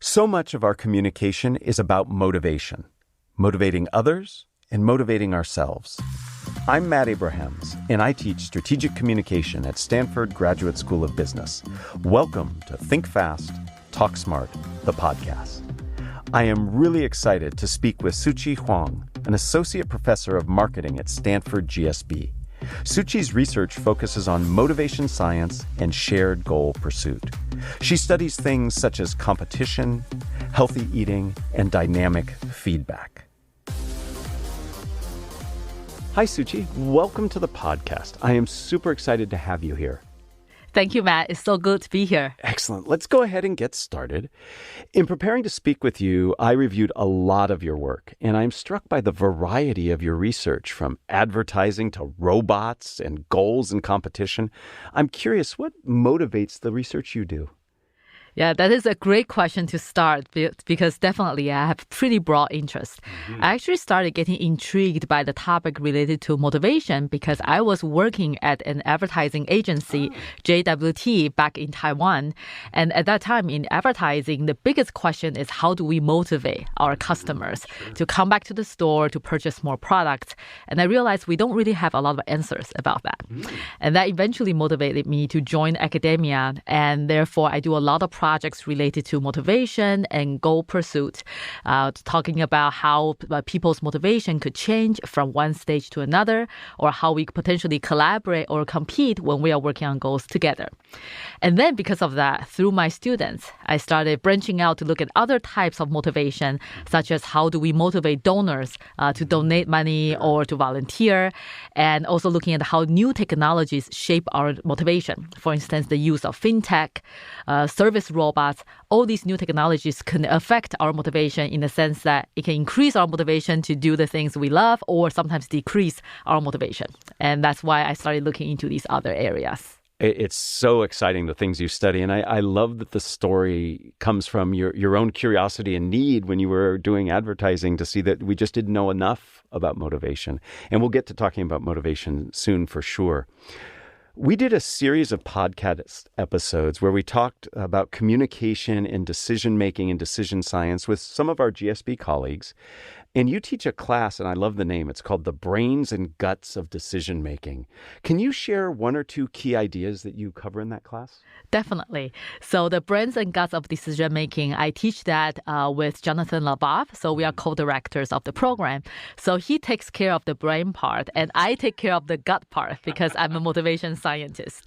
So much of our communication is about motivation, motivating others and motivating ourselves. I'm Matt Abrahams, and I teach strategic communication at Stanford Graduate School of Business. Welcome to Think Fast, Talk Smart, the podcast. I am really excited to speak with Szu-chi Huang, an associate professor of marketing at Stanford GSB. Szu-chi's research focuses on motivation science and shared goal pursuit. She studies things such as competition, healthy eating, and dynamic feedback. Hi, Szu-chi. Welcome to the podcast. I am super excited to have you here. Thank you, Matt. It's so good to be here. Excellent. Let's go ahead and get started. In preparing to speak with you, I reviewed a lot of your work, and I'm struck by the variety of your research, from advertising to robots and goals and competition. I'm curious, what motivates the research you do? Yeah, that is a great question to start because definitely I have pretty broad interest. I actually started getting intrigued by the topic related to motivation because I was working at an advertising agency, JWT, back in Taiwan. And at that time in advertising, the biggest question is how do we motivate our customers to come back to the store to purchase more products? And I realized we don't really have a lot of answers about that. And that eventually motivated me to join academia. And therefore, I do a lot of projects related to motivation and goal pursuit, talking about how people's motivation could change from one stage to another, or how we could potentially collaborate or compete when we are working on goals together. And then because of that, through my students, I started branching out to look at other types of motivation, such as how do we motivate donors to donate money or to volunteer, and also looking at how new technologies shape our motivation. For instance, the use of fintech, service robots, all these new technologies can affect our motivation in the sense that it can increase our motivation to do the things we love or sometimes decrease our motivation. And that's why I started looking into these other areas. It's so exciting, the things you study. And I love that the story comes from your own curiosity and need when you were doing advertising to see that we just didn't know enough about motivation. And we'll get to talking about motivation soon for sure. We did a series of podcast episodes where we talked about communication and decision-making and decision science with some of our GSB colleagues. And you teach a class, and I love the name. It's called The Brains and Guts of Decision-Making. Can you share one or two key ideas that you cover in that class? Definitely. So the brains and guts of decision-making, I teach that with Jonathan Labov. So we are co-directors of the program. So he takes care of the brain part, and I take care of the gut part because I'm a motivation scientist.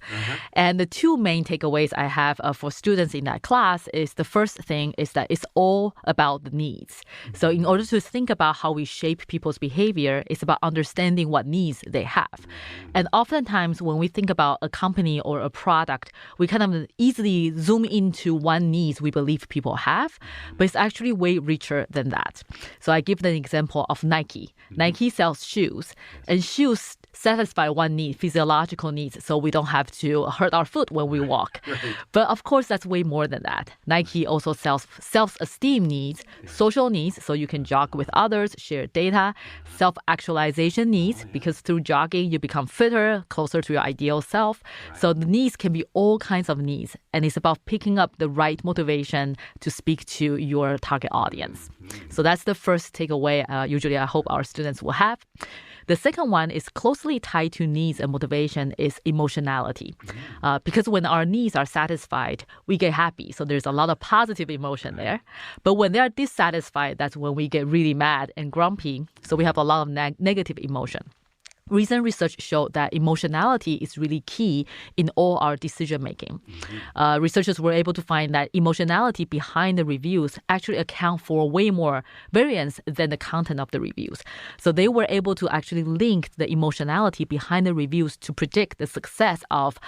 And the two main takeaways I have for students in that class is the first thing is that it's all about the needs. So in order to think about how we shape people's behavior, it's about understanding what needs they have. And oftentimes when we think about a company or a product, we kind of easily zoom into one need we believe people have, but it's actually way richer than that. So I give the example of Nike. Nike sells shoes, and shoes satisfy one need, physiological needs, so we don't have to hurt our foot when we walk. But of course, that's way more than that. Nike also sells self-esteem needs, social needs, so you can jog with others, share data, self-actualization needs, because through jogging, you become fitter, closer to your ideal self. So the needs can be all kinds of needs, and it's about picking up the right motivation to speak to your target audience. So that's the first takeaway usually I hope our students will have. The second one is closely tied to needs and motivation is emotionality. Because when our needs are satisfied, we get happy. So there's a lot of positive emotion there. But when they are dissatisfied, that's when we get really mad and grumpy. So we have a lot of negative emotion. Recent research showed that emotionality is really key in all our decision-making. Researchers were able to find that emotionality behind the reviews actually account for way more variance than the content of the reviews. So they were able to actually link the emotionality behind the reviews to predict the success of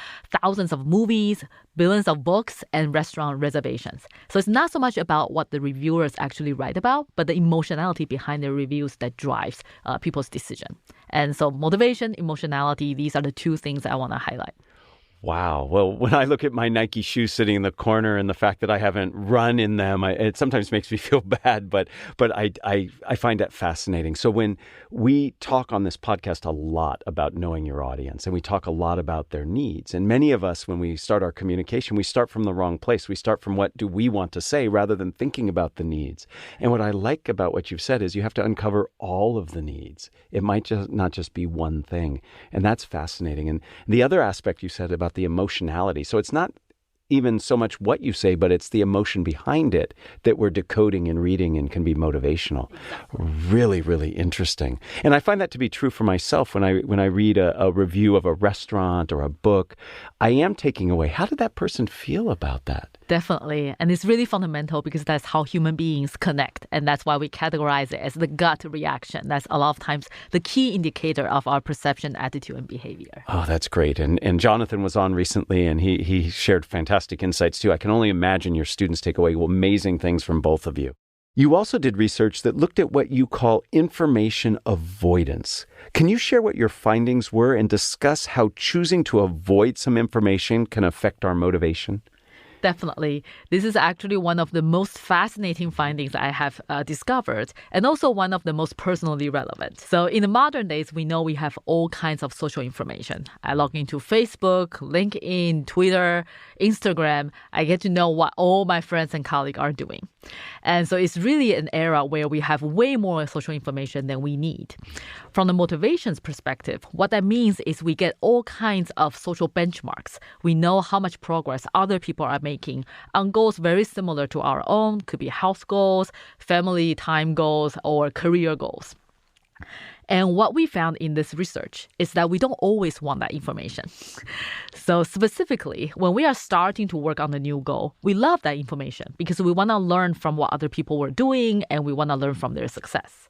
thousands of movies, billions of books, and restaurant reservations. So it's not so much about what the reviewers actually write about, but the emotionality behind the reviews that drives people's decision. And so motivation, emotionality, these are the two things I want to highlight. Wow. Well, when I look at my Nike shoes sitting in the corner and the fact that I haven't run in them, it sometimes makes me feel bad, but I find that fascinating. So when we talk on this podcast a lot about knowing your audience, and we talk a lot about their needs, and many of us, when we start our communication, we start from the wrong place. We start from what do we want to say rather than thinking about the needs. And what I like about what you've said is you have to uncover all of the needs. It might just not just be one thing. And that's fascinating. And the other aspect you said about the emotionality. So it's not even so much what you say, but it's the emotion behind it that we're decoding and reading and can be motivational. Exactly. Really, really interesting. And I find that to be true for myself when I read a review of a restaurant or a book. I am taking away, how did that person feel about that? Definitely. And it's really fundamental because that's how human beings connect. And that's why we categorize it as the gut reaction. That's a lot of times the key indicator of our perception, attitude, and behavior. Oh, that's great. And Jonathan was on recently, and he shared fantastic insights too. I can only imagine your students take away amazing things from both of you. You also did research that looked at what you call information avoidance. Can you share what your findings were and discuss how choosing to avoid some information can affect our motivation? Definitely. This is actually one of the most fascinating findings I have discovered, and also one of the most personally relevant. So in the modern days, we know we have all kinds of social information. I log into Facebook, LinkedIn, Twitter, Instagram. I get to know what all my friends and colleagues are doing. And so it's really an era where we have way more social information than we need. From the motivations perspective, what that means is we get all kinds of social benchmarks. We know how much progress other people are making on goals very similar to our own. Could be health goals, family time goals, or career goals. And what we found in this research is that we don't always want that information. So specifically, when we are starting to work on the new goal, we love that information because we want to learn from what other people were doing and we want to learn from their success.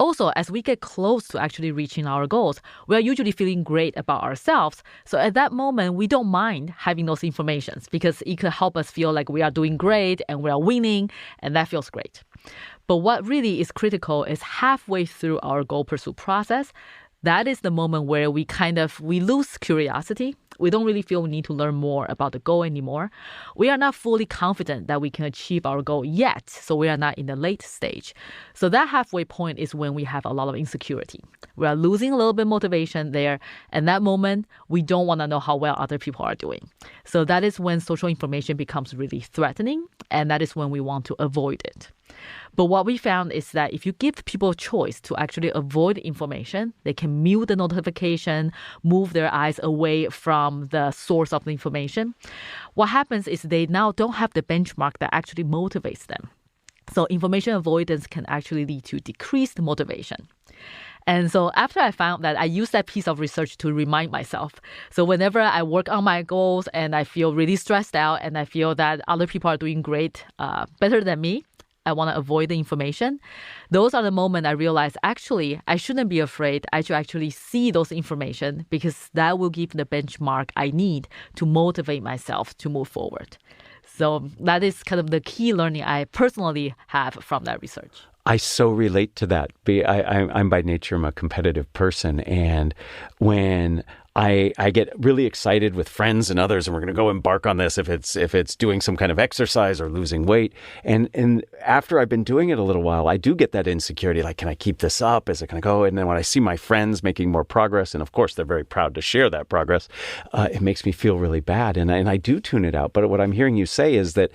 Also, as we get close to actually reaching our goals, we are usually feeling great about ourselves. So at that moment, we don't mind having those informations because it could help us feel like we are doing great and we are winning, and that feels great. But what really is critical is halfway through our goal pursuit process, that is the moment where we lose curiosity. We don't really feel we need to learn more about the goal anymore. We are not fully confident that we can achieve our goal yet, so we are not in the late stage. So that halfway point is when we have a lot of insecurity. We are losing a little bit of motivation there, and that moment, we don't want to know how well other people are doing. So that is when social information becomes really threatening, and that is when we want to avoid it. But what we found is that if you give people a choice to actually avoid information, they can mute the notification, move their eyes away from the source of the information. What happens is they now don't have the benchmark that actually motivates them. So information avoidance can actually lead to decreased motivation. And so after I found that, I used that piece of research to remind myself. So whenever I work on my goals and I feel really stressed out and I feel that other people are doing great, better than me, I want to avoid the information. Those are the moments I realize, actually, I shouldn't be afraid. I should actually see those information because that will give the benchmark I need to motivate myself to move forward. So that is kind of the key learning I personally have from that research. I so relate to that. I'm by nature, I'm a competitive person. And when I get really excited with friends and others, and we're going to go embark on this if it's doing some kind of exercise or losing weight. And after I've been doing it a little while, I do get that insecurity, like, can I keep this up? Is it going to go? And then when I see my friends making more progress, and of course they're very proud to share that progress, it makes me feel really bad. And I do tune it out. But what I'm hearing you say is that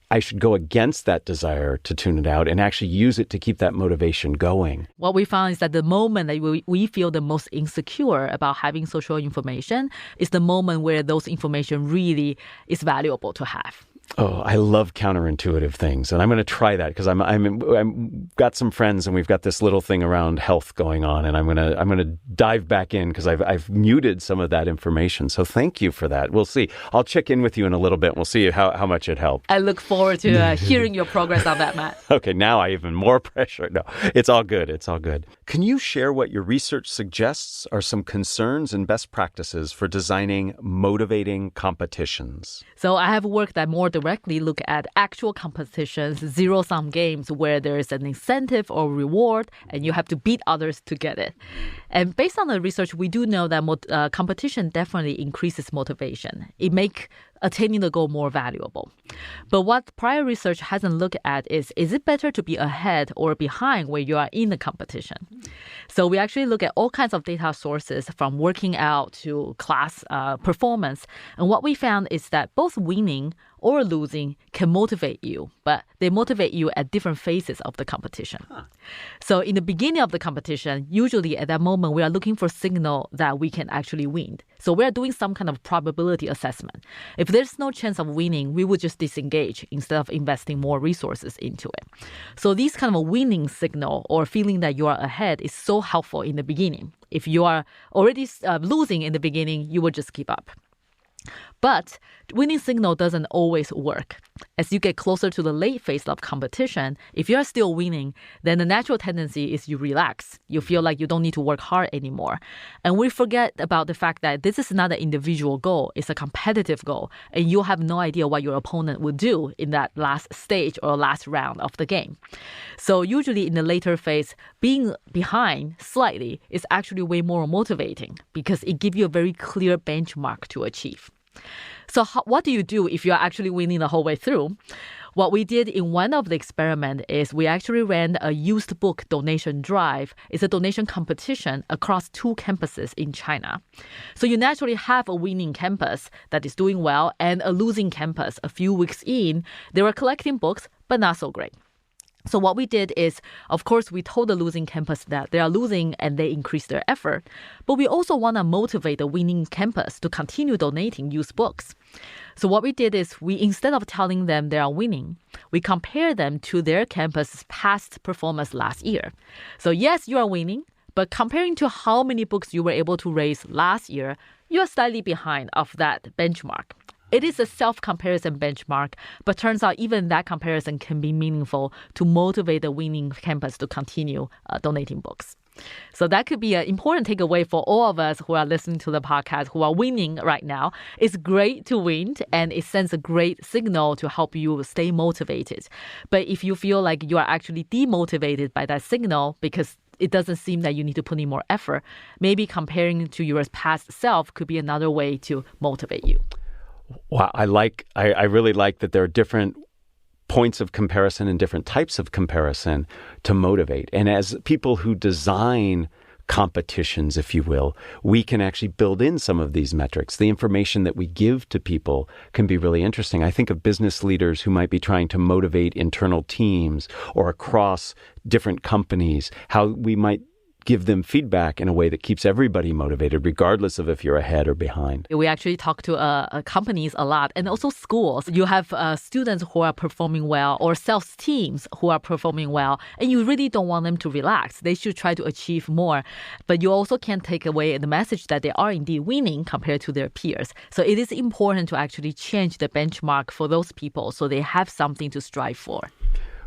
I should go against that desire to tune it out and actually use it to keep that motivation going. What we found is that the moment that we feel the most insecure about having social information is the moment where those information really is valuable to have. Oh, I love counterintuitive things, and I'm going to try that because I'm got some friends, and we've got this little thing around health going on, and I'm going to dive back in because I've muted some of that information. So thank you for that. We'll see. I'll check in with you in a little bit. We'll see how much it helped. I look forward to hearing your progress on that, Matt. Okay, now I have even more pressure. No, it's all good. It's all good. Can you share what your research suggests are some concerns and best practices for designing motivating competitions? So I have work that more directly look at actual competitions, zero-sum games where there is an incentive or reward and you have to beat others to get it. And based on the research, we do know that competition definitely increases motivation. It makes attaining the goal more valuable. But what prior research hasn't looked at is it better to be ahead or behind where you are in the competition? So we actually look at all kinds of data sources from working out to class performance. And what we found is that both winning or losing can motivate you, but they motivate you at different phases of the competition. So in the beginning of the competition, usually at that moment, we are looking for signal that we can actually win. So we are doing some kind of probability assessment. If there's no chance of winning, we would just disengage instead of investing more resources into it. So these kind of a winning signal or feeling that you are ahead is so helpful in the beginning. If you are already losing in the beginning, you will just give up. But winning signal doesn't always work. As you get closer to the late phase of competition, if you are still winning, then the natural tendency is you relax. You feel like you don't need to work hard anymore. And we forget about the fact that this is not an individual goal. It's a competitive goal. And you have no idea what your opponent will do in that last stage or last round of the game. So usually in the later phase, being behind slightly is actually way more motivating because it gives you a very clear benchmark to achieve. So what do you do if you're actually winning the whole way through? What we did in one of the experiments is we actually ran a used book donation drive. It's a donation competition across 2 campuses in China. So you naturally have a winning campus that is doing well and a losing campus. A few weeks in, they were collecting books, but not so great. So what we did is, of course, we told the losing campus that they are losing and they increase their effort. But we also want to motivate the winning campus to continue donating used books. So what we did is instead of telling them they are winning, we compare them to their campus's past performance last year. So yes, you are winning, but comparing to how many books you were able to raise last year, you are slightly behind of that benchmark. It is a self-comparison benchmark, but turns out even that comparison can be meaningful to motivate the winning campus to continue donating books. So that could be an important takeaway for all of us who are listening to the podcast, who are winning right now. It's great to win, and it sends a great signal to help you stay motivated. But if you feel like you are actually demotivated by that signal because it doesn't seem that you need to put in more effort, maybe comparing to your past self could be another way to motivate you. Wow, I really like that there are different points of comparison and different types of comparison to motivate. And as people who design competitions, if you will, we can actually build in some of these metrics. The information that we give to people can be really interesting. I think of business leaders who might be trying to motivate internal teams or across different companies, how we might give them feedback in a way that keeps everybody motivated, regardless of if you're ahead or behind. We actually talk to companies a lot and also schools. You have students who are performing well or sales teams who are performing well, and you really don't want them to relax. They should try to achieve more. But you also can't take away the message that they are indeed winning compared to their peers. So it is important to actually change the benchmark for those people so they have something to strive for.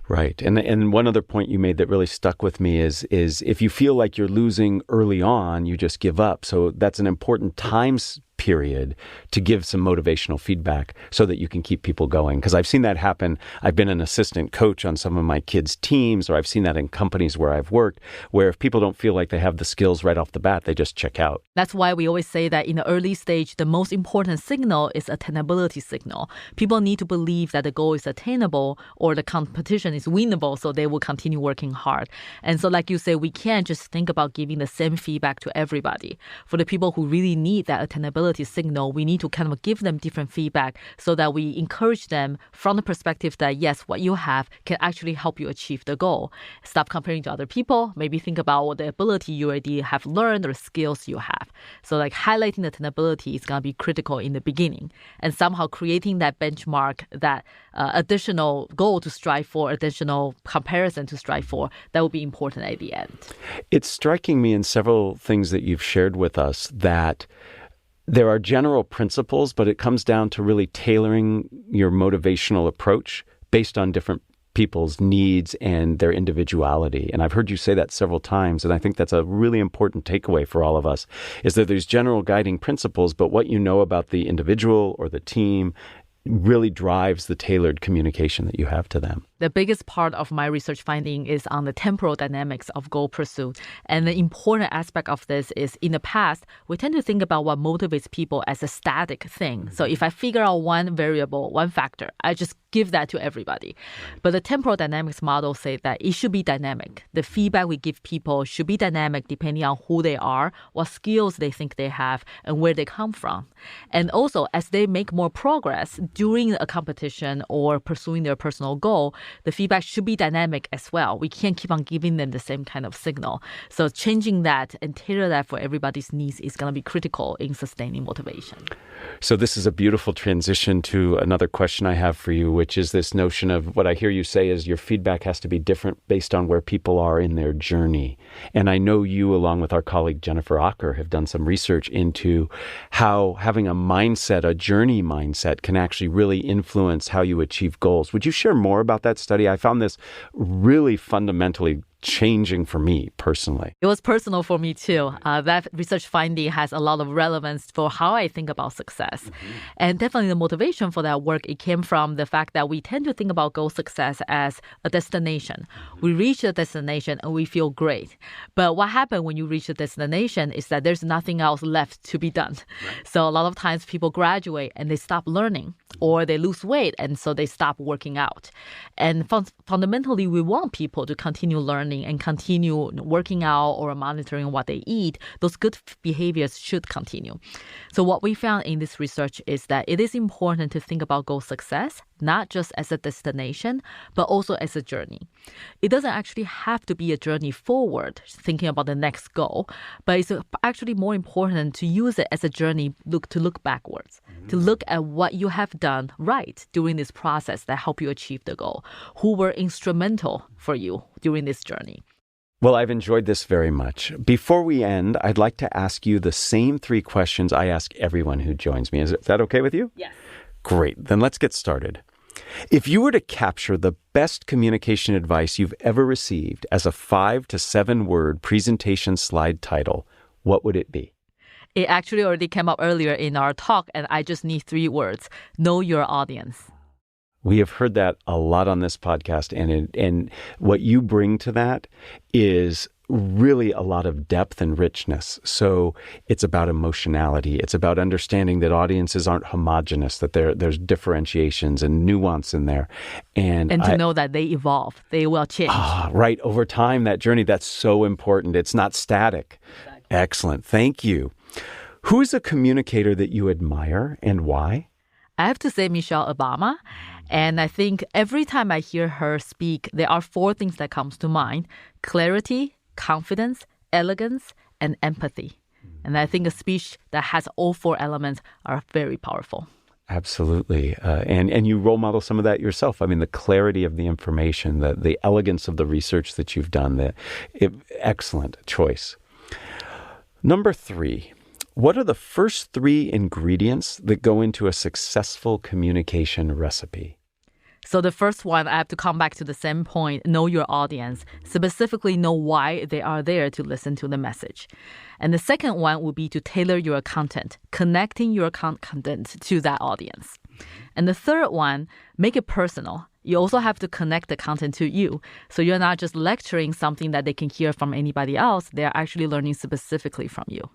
Right. And one other point you made that really stuck with me is if you feel like you're losing early on, you just give up. So that's an important time period to give some motivational feedback so that you can keep people going. Because I've seen that happen. I've been an assistant coach on some of my kids' teams, or I've seen that in companies where I've worked, where if people don't feel like they have the skills right off the bat, they just check out. That's why we always say that in the early stage, the most important signal is attainability signal. People need to believe that the goal is attainable or the competition is winnable, so they will continue working hard. And so like you say, we can't just think about giving the same feedback to everybody. For the people who really need that attainability signal, we need to kind of give them different feedback so that we encourage them from the perspective that, yes, what you have can actually help you achieve the goal. Stop comparing to other people. Maybe think about what the ability you already have learned or skills you have. So like highlighting the attainability is going to be critical in the beginning, and somehow creating that benchmark, that additional goal to strive for, additional comparison to strive for, that will be important at the end. It's striking me in several things that you've shared with us that there are general principles, but it comes down to really tailoring your motivational approach based on different people's needs and their individuality. And I've heard you say that several times, and I think that's a really important takeaway for all of us, is that there's general guiding principles, but what you know about the individual or the team really drives the tailored communication that you have to them. The biggest part of my research finding is on the temporal dynamics of goal pursuit. And the important aspect of this is in the past, we tend to think about what motivates people as a static thing. So if I figure out one variable, one factor, I just give that to everybody. But the temporal dynamics model say that it should be dynamic. The feedback we give people should be dynamic depending on who they are, what skills they think they have, and where they come from. And also, as they make more progress during a competition or pursuing their personal goal, the feedback should be dynamic as well. We can't keep on giving them the same kind of signal. So changing that and tailor that for everybody's needs is going to be critical in sustaining motivation. So this is a beautiful transition to another question I have for you, which is this notion of what I hear you say is your feedback has to be different based on where people are in their journey. And I know you, along with our colleague Jennifer Acker, have done some research into how having a mindset, a journey mindset, can actually really influence how you achieve goals. Would you share more about that study? I found this really fundamentally changing for me personally. It was personal for me too. That research finding has a lot of relevance for how I think about success. Mm-hmm. And definitely the motivation for that work, it came from the fact that we tend to think about goal success as a destination. Mm-hmm. We reach the destination and we feel great. But what happens when you reach the destination is that there's nothing else left to be done. Right. So a lot of times people graduate and they stop learning, or they lose weight and so they stop working out. And fundamentally, we want people to continue learning and continue working out or monitoring what they eat. Those good behaviors should continue. So what we found in this research is that it is important to think about goal success, not just as a destination, but also as a journey. It doesn't actually have to be a journey forward, thinking about the next goal, but it's actually more important to use it as a journey to look backwards, to look at what you have done right during this process that help you achieve the goal, who were instrumental for you during this journey. Well, I've enjoyed this very much. Before we end, I'd like to ask you the same 3 questions I ask everyone who joins me. Is that okay with you? Yes. Great. Then let's get started. If you were to capture the best communication advice you've ever received as a 5 to 7 word presentation slide title, what would it be? It actually already came up earlier in our talk, and I just need 3 words. Know your audience. We have heard that a lot on this podcast, and what you bring to that is really a lot of depth and richness. So it's about emotionality. It's about understanding that audiences aren't homogenous, that there's differentiations and nuance in there. And to know that they evolve, they will change. Right. Over time, that journey, that's so important. It's not static. Exactly. Excellent. Thank you. Who is a communicator that you admire and why? I have to say Michelle Obama. And I think every time I hear her speak, there are 4 things that comes to mind: clarity, confidence, elegance, and empathy. And I think a speech that has all 4 elements are very powerful. Absolutely. And you role model some of that yourself. I mean, the clarity of the information, the elegance of the research that you've done, excellent choice. Number 3, what are the first 3 ingredients that go into a successful communication recipe? So the first one, I have to come back to the same point, know your audience, specifically know why they are there to listen to the message. And the second one would be to tailor your content, connecting your content to that audience. And the third one, make it personal. You also have to connect the content to you. So you're not just lecturing something that they can hear from anybody else. They're actually learning specifically from you.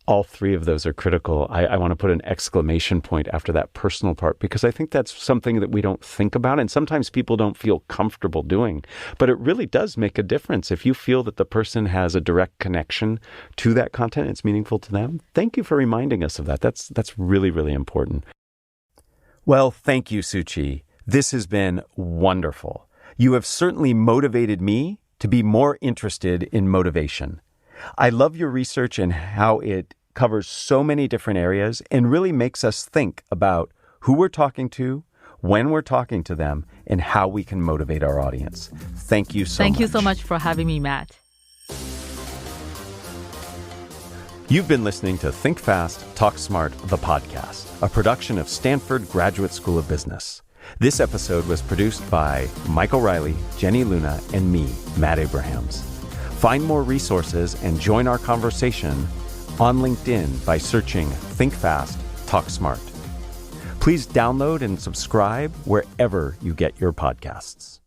All 3 of those are critical. I want to put an exclamation point after that personal part, because I think that's something that we don't think about, and sometimes people don't feel comfortable doing. But it really does make a difference. If you feel that the person has a direct connection to that content, it's meaningful to them. Thank you for reminding us of that. That's really, really important. Well, thank you, Szu-chi. This has been wonderful. You have certainly motivated me to be more interested in motivation. I love your research and how it covers so many different areas and really makes us think about who we're talking to, when we're talking to them, and how we can motivate our audience. Thank you so much. Thank you so much for having me, Matt. You've been listening to Think Fast, Talk Smart, the podcast, a production of Stanford Graduate School of Business. This episode was produced by Michael Riley, Jenny Luna, and me, Matt Abrahams. Find more resources and join our conversation on LinkedIn by searching Think Fast, Talk Smart. Please download and subscribe wherever you get your podcasts.